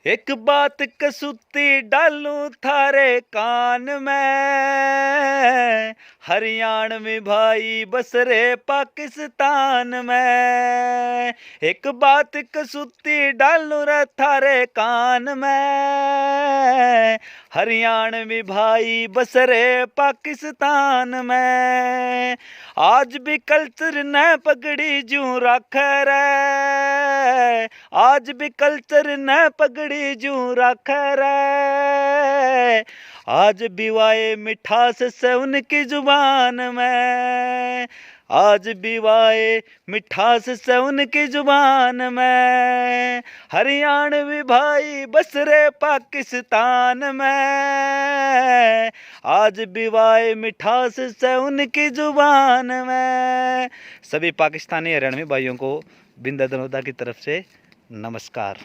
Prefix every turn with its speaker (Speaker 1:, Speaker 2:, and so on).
Speaker 1: एक बात कसूती डालूं थारे कान में, हरियाणवी भाई बस रे पाकिस्तान में। एक बात कसूती डालूं रे थारे कान में, हरियाणवी भाई बस रे पाकिस्तान में। आज भी कल्चर न पगड़ी जूं राखे रे, आज भी कल्चर न पगड़ी जूं राखे रे। आज भी वाए मिठास से उनकी जुबान में, आज भी वाए मिठास से उनकी जुबान में। हरियाणवी भाई बस रे पाकिस्तान में, आज भी वाए मिठास से उनकी जुबान में। सभी पाकिस्तानी हरियाणवी भाइयों को बिंदा दनोदा की तरफ से नमस्कार।